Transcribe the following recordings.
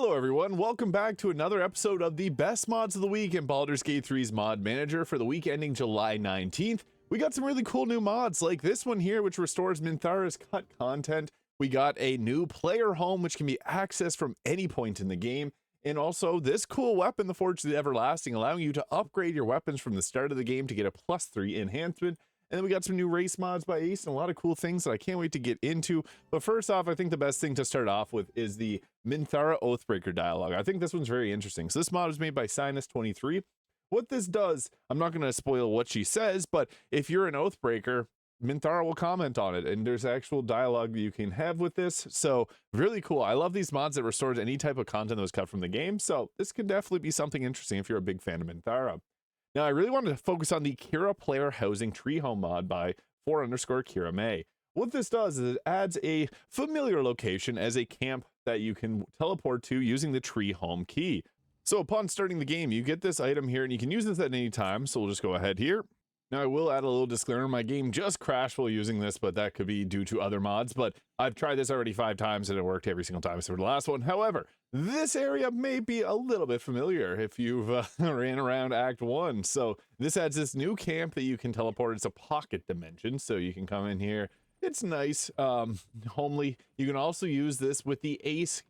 Hello everyone, welcome back to another episode of the best mods of the week in Baldur's Gate 3's mod manager for the week ending July 19th. We got some really cool new mods like this one here, which restores Minthara's Cut content. We got a new player home, which can be accessed from any point in the game. And also this cool weapon, the Forge of the Everlasting, allowing you to upgrade your weapons from the start of the game to get a +3 enhancement. And then we got some new race mods by ASE and a lot of cool things that I can't wait to get into. But first off, I think the best thing to start off with is the Minthara Oathbreaker dialogue. I think this one's very interesting. So this mod was made by Sinus23. What this does, I'm not going to spoil what she says, but if you're an Oathbreaker, Minthara will comment on it, and there's actual dialogue that you can have with this. So really cool. I love these mods that restores any type of content that was cut from the game. So this could definitely be something interesting if you're a big fan of Minthara. Now, I really wanted to focus on the Kira Player Housing Tree Home mod by _Kira May. What this does is it adds a familiar location as a camp that you can teleport to using the Tree Home key. So upon starting the game, you get this item here, and you can use this at any time. So we'll just go ahead here. Now, I will add a little disclaimer. My game just crashed while using this, but that could be due to other mods. But I've tried this already 5 times, and it worked every single time except for the last one. However, this area may be a little bit familiar if you've ran around Act 1. So this adds this new camp that you can teleport. It's a pocket dimension, so you can come in here. It's nice, homely. You can also use this with the ASE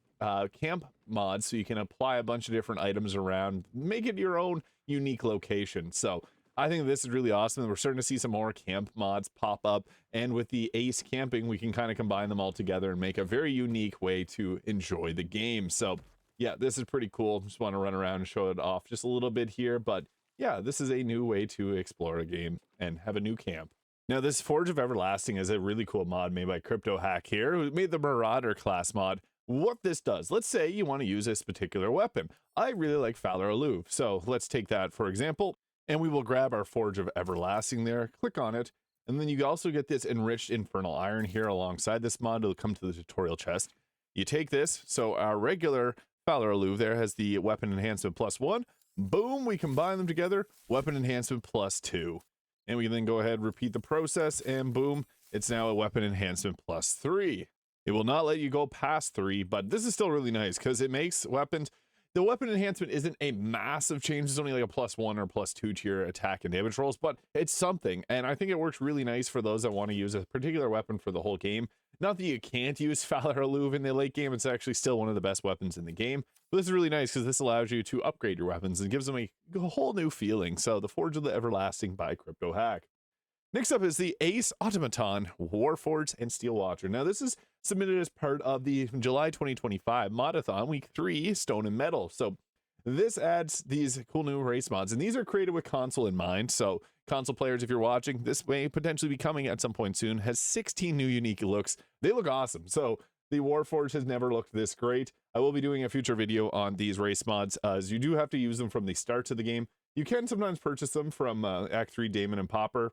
camp mod, so you can apply a bunch of different items around, make it your own unique location. So I think this is really awesome. We're starting to see some more camp mods pop up, and with the ASE camping, we can kind of combine them all together and make a very unique way to enjoy the game. So yeah, this is pretty cool. Just want to run around and show it off just a little bit here, but yeah, this is a new way to explore a game and have a new camp. Now, this Forge of Everlasting is a really cool mod made by CryptoHack here, who made the Marauder class mod. What this does, let's say you want to use this particular weapon. I really like Falar Alluve, so let's take that for example. And we will grab our Forge of Everlasting there, click on it, and then you also get this enriched infernal iron here alongside this mod. It'll come to the tutorial chest. You take this, so our regular Falar Alluve there has the weapon enhancement +1. Boom, we combine them together, weapon enhancement +2. And we can then go ahead and repeat the process, and boom, it's now a weapon enhancement +3. It will not let you go past 3, but this is still really nice because it makes weapons. The weapon enhancement isn't a massive change. It's only like a +1 or +2 to your attack and damage rolls, but it's something. And I think it works really nice for those that want to use a particular weapon for the whole game. Not that you can't use Falar Alluve in the late game. It's actually still one of the best weapons in the game. But this is really nice because this allows you to upgrade your weapons and gives them a whole new feeling. So the Forge of the Everlasting by CryptoHack. Next up is the ASE Automaton Warforged and Steel Watcher. Now, this is submitted as part of the July 2025 Modathon Week 3 Stone and Metal. So this adds these cool new race mods, and these are created with console in mind. So console players, if you're watching, this may potentially be coming at some point soon. Has 16 new unique looks. They look awesome. So the Warforged has never looked this great. I will be doing a future video on these race mods, as you do have to use them from the start to the game. You can sometimes purchase them from Act 3 Damon and Popper.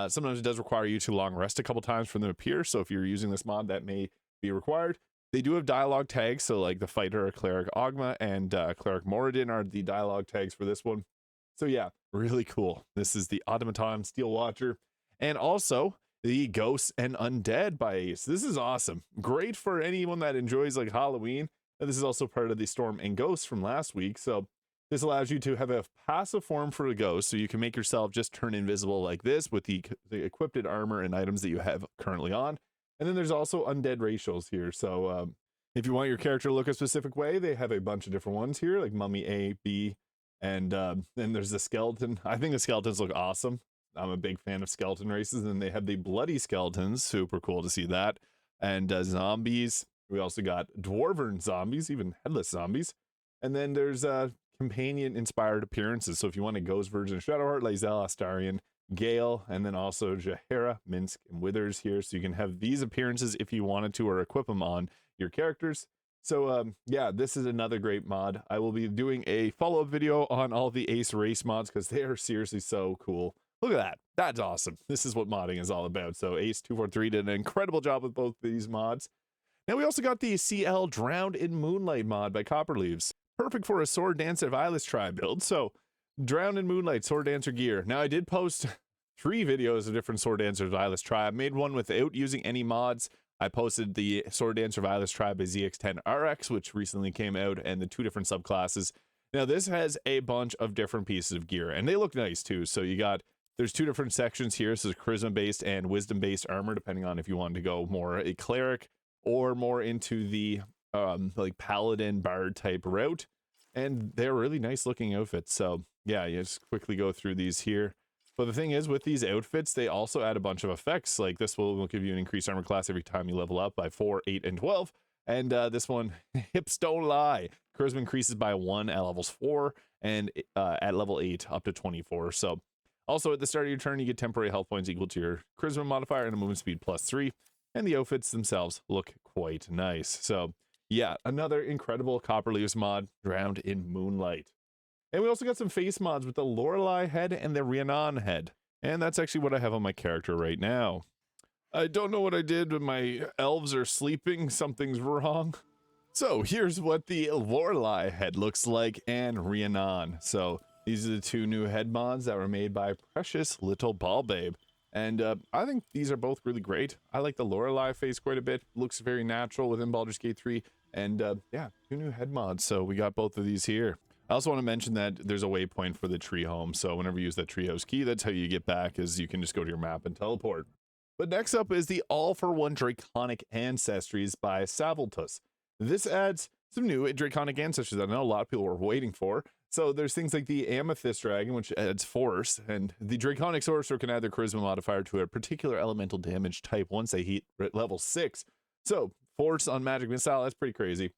Sometimes it does require you to long rest a couple times for them to appear, so if you're using this mod, that may be required. They do have dialogue tags, so like the Fighter, Cleric Ogma, and Cleric Moradin are the dialogue tags for this one. So yeah, really cool. This is the Automaton Steel Watcher, and also the Ghosts and Undead by ASE. This is awesome. Great for anyone that enjoys like Halloween. And this is also part of the Storm and Ghosts from last week, so this allows you to have a passive form for a ghost, so you can make yourself just turn invisible like this with the equipped armor and items that you have currently on. And then there's also undead racials here. So if you want your character to look a specific way, they have a bunch of different ones here, like Mummy A, B, and then there's the skeleton. I think the skeletons look awesome. I'm a big fan of skeleton races, and they have the bloody skeletons. Super cool to see that. And zombies. We also got dwarven zombies, even headless zombies. And then there's companion inspired appearances. So if you want a ghost version of Shadowheart, Lae'zel, Astarion, Gale, and then also Jaheira, Minsk, and Withers here. So you can have these appearances if you wanted to, or equip them on your characters. So yeah, this is another great mod. I will be doing a follow-up video on all the ASE race mods because they are seriously so cool. Look at that. That's awesome. This is what modding is all about. So ASE 243 did an incredible job with both these mods. Now we also got the CL Drowned in Moonlight mod by Copperleaves. Perfect for a Sword Dancer Vilas tribe build. So Drowned in Moonlight Sword Dancer gear. Now I did post 3 videos of different Sword Dancer Vilas tribe. Made one without using any mods. I posted the Sword Dancer Violet's Tribe by ZX10RX, which recently came out, and the 2 different subclasses. Now, this has a bunch of different pieces of gear, and they look nice too. So there's 2 different sections here. So there's charisma-based and wisdom-based armor, depending on if you want to go more a cleric or more into the like paladin bard type route. And they're really nice looking outfits. So yeah, you just quickly go through these here. But the thing is, with these outfits, they also add a bunch of effects. Like this will give you an increased armor class every time you level up by 4, 8, and 12. And this one, hips don't lie. Charisma increases by 1 at levels 4 and at level 8 up to 24. So also at the start of your turn, you get temporary health points equal to your charisma modifier and a movement speed +3. And the outfits themselves look quite nice. So yeah, another incredible Copper Leaves mod drowned in Moonlight. And we also got some face mods with the Lorelai head and the Rhiannon head. And that's actually what I have on my character right now. I don't know what I did, but my elves are sleeping. Something's wrong. So here's what the Lorelai head looks like and Rhiannon. So these are the 2 new head mods that were made by Precious Little Ball Babe. And I think these are both really great. I like the Lorelai face quite a bit. Looks very natural within Baldur's Gate 3. And yeah, 2 new head mods. So we got both of these here. I also want to mention that there's a waypoint for the tree home. So whenever you use that treehouse key, that's how you get back, is you can just go to your map and teleport. But next up is the For One Draconic Ancestries by Savaltus. This adds some new Draconic Ancestries that I know a lot of people were waiting for. So there's things like the Amethyst Dragon, which adds Force, and the Draconic Sorcerer can add their Charisma modifier to a particular elemental damage type once they hit level 6. So Force on Magic Missile, that's pretty crazy.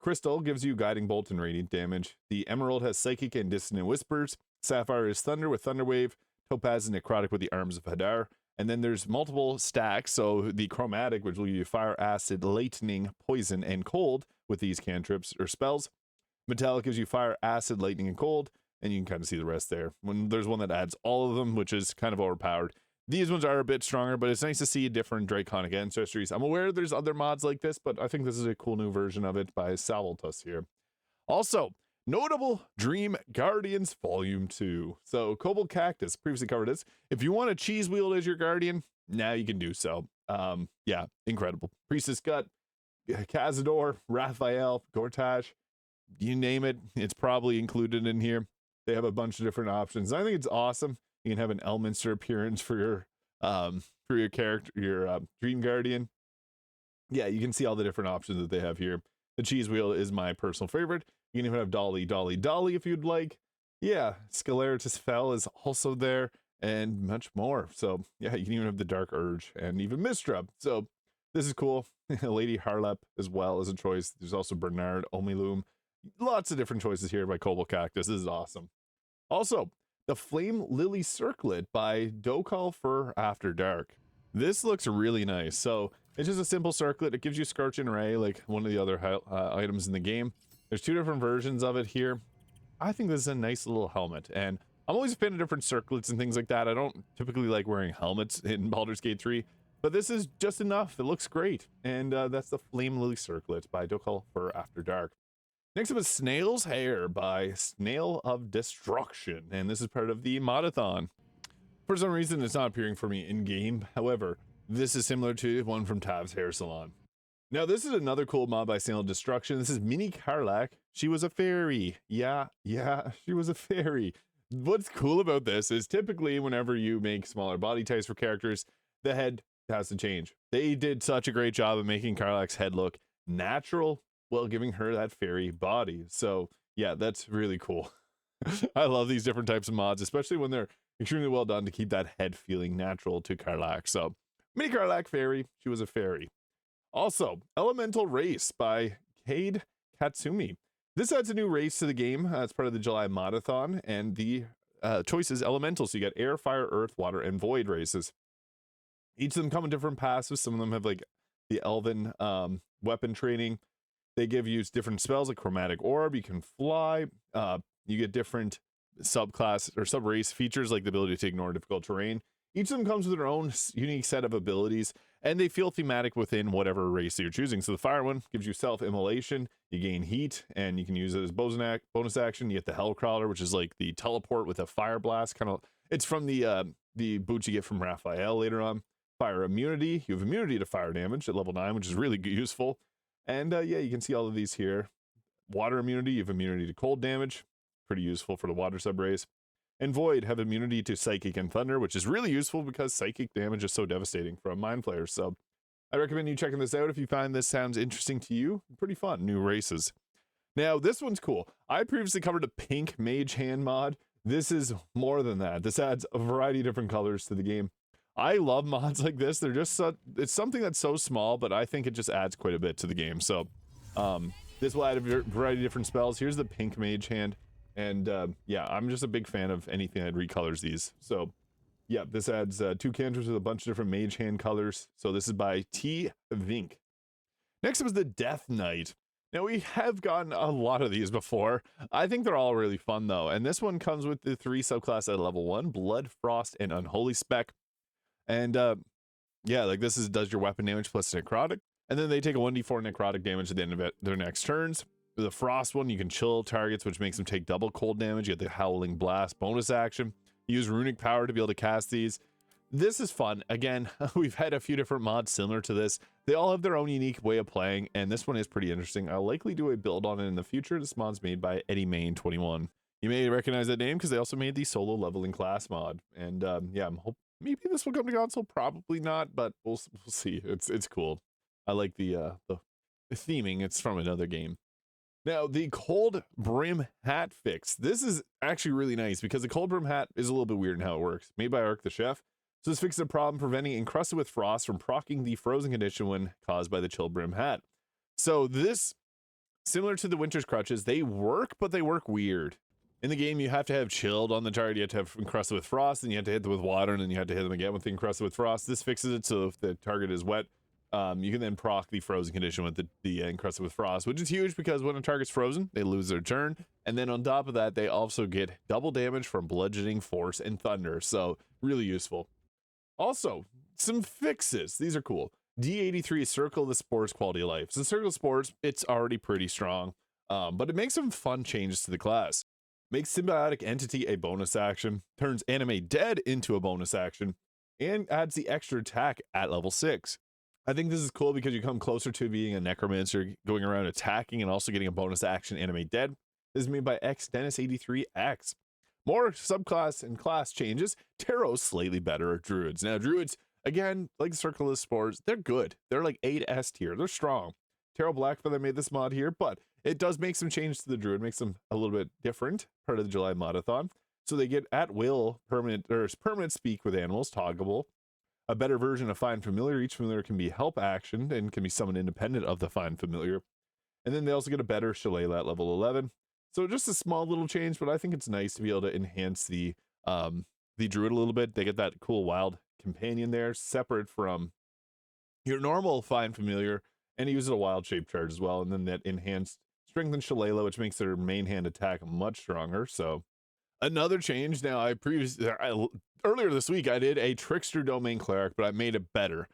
Crystal gives you Guiding Bolt and Radiant damage. The Emerald has Psychic and Dissonant Whispers. Sapphire is Thunder with Thunder Wave. Topaz is Necrotic with the Arms of Hadar. And then there's multiple stacks. So the Chromatic, which will give you Fire, Acid, Lightning, Poison, and Cold with these cantrips or spells. Metallic gives you Fire, Acid, Lightning, and Cold. And you can kind of see the rest there. There's one that adds all of them, which is kind of overpowered. These ones are a bit stronger, but it's nice to see different Draconic Ancestries. I'm aware there's other mods like this, but I think this is a cool new version of it by Savaltus here. Also, Notable Dream Guardians Volume 2. So, Cobalt Cactus, previously covered this. If you want a cheese wheel as your guardian, now you can do so. Yeah, incredible. Priestess Gut, Cazador, Raphael, Gortash, you name it, it's probably included in here. They have a bunch of different options. I think it's awesome. You can have an Elminster appearance for your character, your Dream Guardian. Yeah, you can see all the different options that they have here. The cheese wheel is my personal favorite. You can even have Dolly, Dolly, Dolly if you'd like. Yeah, Scaleratus Fell is also there, and much more. So yeah, you can even have the Dark Urge and even Mistra. So this is cool. Lady Harlep as well as a choice. There's also Bernard, Omiloom. Lots of different choices here by Cobalt Cactus. This is awesome. Also, the Flame Lily Circlet by Dokal for After Dark. This looks really nice. So it's just a simple circlet. It gives you Scorching Ray, like one of the other items in the game. There's 2 different versions of it here. I think this is a nice little helmet, and I'm always a fan of different circlets and things like that. I don't typically like wearing helmets in Baldur's Gate 3, but this is just enough. It looks great, and that's the Flame Lily Circlet by Dokal for After Dark. Next up is Snails Hair by Snail of Destruction, and this is part of the Modathon. For some reason, it's not appearing for me in-game. However, this is similar to one from Tav's Hair Salon. Now, this is another cool mod by Snail of Destruction. This is Mini Karlach. She was a fairy. Yeah, she was a fairy. What's cool about this is typically whenever you make smaller body types for characters, the head has to change. They did such a great job of making Karlach's head look natural while giving her that fairy body. So yeah, that's really cool. I love these different types of mods, especially when they're extremely well done to keep that head feeling natural to Karlach. So Mini Karlach fairy, she was a fairy. Also, Elemental Race by Cade Katsumi. This adds a new race to the game. It's part of the July Modathon, and the choice is elemental. So you got air, fire, earth, water, and void races. Each of them come with different passives. Some of them have like the elven weapon training. They give you different spells like Chromatic Orb. You can fly. You get different subclass or sub-race features like the ability to ignore difficult terrain. Each of them comes with their own unique set of abilities, and they feel thematic within whatever race you're choosing. So the fire one gives you self-immolation, you gain heat, and you can use it as bonus action. You get the Hellcrawler, which is like the teleport with a fire blast. It's from the boots you get from Raphael later on. fire immunity. You have immunity to fire damage at level 9, which is really useful. And yeah, you can see all of these here. Water immunity, you have immunity to cold damage, pretty useful for the water sub race. And Void have immunity to psychic and thunder, which is really useful because psychic damage is so devastating from mind players. So I recommend you checking this out if you find this sounds interesting to you. Pretty fun, new races. Now, this one's cool. I previously covered a pink mage hand mod. This is more than that. This adds a variety of different colors to the game. I love mods like this. They're just it's something that's so small, but I think it just adds quite a bit to the game. So this will add a variety of different spells. Here's the pink mage hand. And yeah, I'm just a big fan of anything that recolors these. So yeah, this adds 2 cantrips with a bunch of different mage hand colors. So this is by T. Vink. Next up is the DeathKnight. Now, we have gotten a lot of these before. I think they're all really fun, though. And this one comes with the 3 subclass at level 1, Blood, Frost, and Unholy Spec. And yeah, like this does your weapon damage plus necrotic. And then they take a 1d4 necrotic damage at the end of their next turns. The Frost one, you can chill targets, which makes them take double cold damage. You get the Howling Blast bonus action. You use Runic Power to be able to cast these. This is fun. Again, we've had a few different mods similar to this. They all have their own unique way of playing, and this one is pretty interesting. I'll likely do a build on it in the future. This mod's made by Eddie Main 21. You may recognize that name because they also made the solo leveling class mod. And yeah, I'm hoping maybe this will come to console. Probably not, but we'll see. It's cool. I like the theming. It's from another game. Now, the Coldbrim Hat Fix. This is actually really nice because the Coldbrim Hat is a little bit weird in how it works. Made by Ark the Chef. So this fixes a problem preventing Encrusted with Frost from proccing the frozen condition when caused by the chill brim hat. So this, similar to the Winter's Crutches, they work, but they work weird. In the game, you have to have chilled on the target, you have to have Encrusted with Frost, and you have to hit them with water, and then you have to hit them again with the Encrusted with Frost. This fixes it so if the target is wet, you can then proc the frozen condition with the Encrusted with Frost, which is huge because when a target's frozen, they lose their turn. And then on top of that, they also get double damage from bludgeoning, force, and thunder. So really useful. Also, some fixes. These are cool. D83 Circle the Spores quality of life. So Circle Spores, it's already pretty strong, but it makes some fun changes to the class. Makes Symbiotic Entity a bonus action, turns Animate Dead into a bonus action, and adds the extra attack at level 6. I think this is cool because you come closer to being a Necromancer, going around attacking and also getting a bonus action Animate Dead. This is made by X Dennis 83X. More subclass and class changes. Tarot's slightly better at Druids. Now, Druids, again, like Circle of Spores, they're good. They're like 8S tier. They're strong. Tarot Blackfeather made this mod here, but it does make some changes to the Druid, makes them a little bit different, part of the July Modathon. So they get at will permanent speak with animals, toggable. A better version of Find Familiar. Each familiar can be help action and can be summoned independent of the Find Familiar. And then they also get a better Shillelagh at level 11. So just a small little change, but I think it's nice to be able to enhance the Druid a little bit. They get that cool wild companion there, separate from your normal Find Familiar, and he uses a wild shape charge as well. And then that enhanced strength and Shillelagh, which makes their main hand attack much stronger. So another change. Now, earlier this week, I did a Trickster Domain Cleric, but I made it better.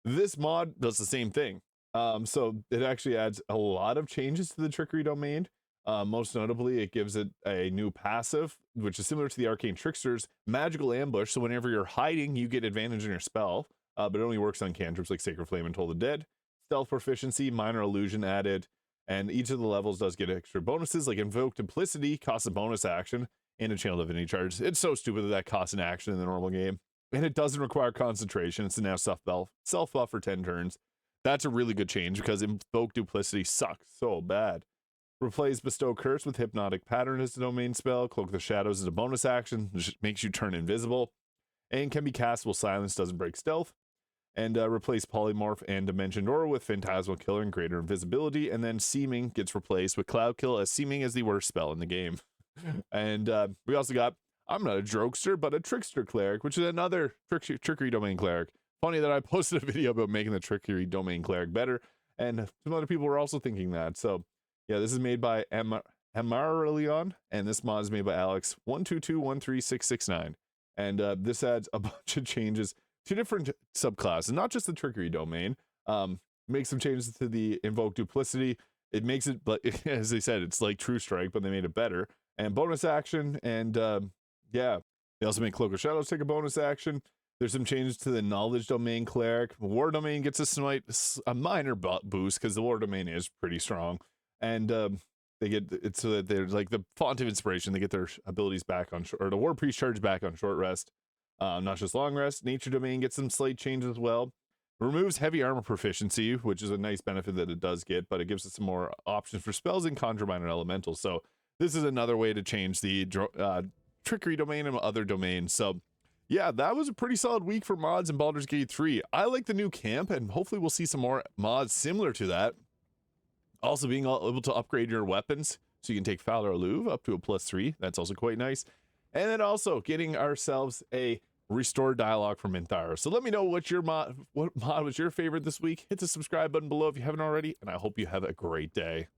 This mod does the same thing. So it actually adds a lot of changes to the Trickery domain. Most notably, it gives it a new passive, which is similar to the Arcane Trickster's Magical Ambush. So whenever you're hiding, you get advantage in your spell, but it only works on cantrips like Sacred Flame and Toll the Dead. Stealth Proficiency, Minor Illusion added, and each of the levels does get extra bonuses, like Invoke Duplicity costs a bonus action, and a Channel Divinity charge. It's so stupid that costs an action in the normal game, and it doesn't require concentration. It's now self-buff for 10 turns. That's a really good change because Invoke Duplicity sucks so bad. Replace Bestow Curse with Hypnotic Pattern as the domain spell. Cloak the Shadows is a bonus action, which makes you turn invisible. And can be cast while silence doesn't break stealth. And replace Polymorph and Dimension Door with Phantasmal Killer and Greater Invisibility. And then Seeming gets replaced with Cloud Kill, as Seeming is the worst spell in the game. And we also got, I'm not a Drokester, but a Trickster Cleric, which is another Trickery Domain Cleric. Funny that I posted a video about making the Trickery Domain Cleric better. And some other people were also thinking that. So yeah, this is made by Amarilion, and this mod is made by Alex 122136669. And this adds a bunch of changes to different subclasses, not just the Trickery domain. Makes some changes to the Invoke Duplicity. It makes it, but as they said, it's like True Strike, but they made it better. And bonus action, and yeah, they also make Cloak of Shadows take a bonus action. There's some changes to the knowledge domain cleric. War domain gets a minor boost because the war domain is pretty strong, and they get it so that they're like the font of inspiration. They get their abilities back on or the war priest charge back on short rest, not just long rest. Nature domain gets some slight changes as well. Removes heavy armor proficiency, which is a nice benefit that it does get, but it gives us some more options for spells in conjure minor elementals. So this is another way to change the trickery domain and other domains. So yeah, that was a pretty solid week for mods in Baldur's Gate 3. I like the new camp, and hopefully we'll see some more mods similar to that. Also being able to upgrade your weapons, so you can take Fowler Louve up to a +3. That's also quite nice. And then also getting ourselves a Restore Dialogue from Minthara. So let me know what mod was your favorite this week. Hit the subscribe button below if you haven't already, and I hope you have a great day.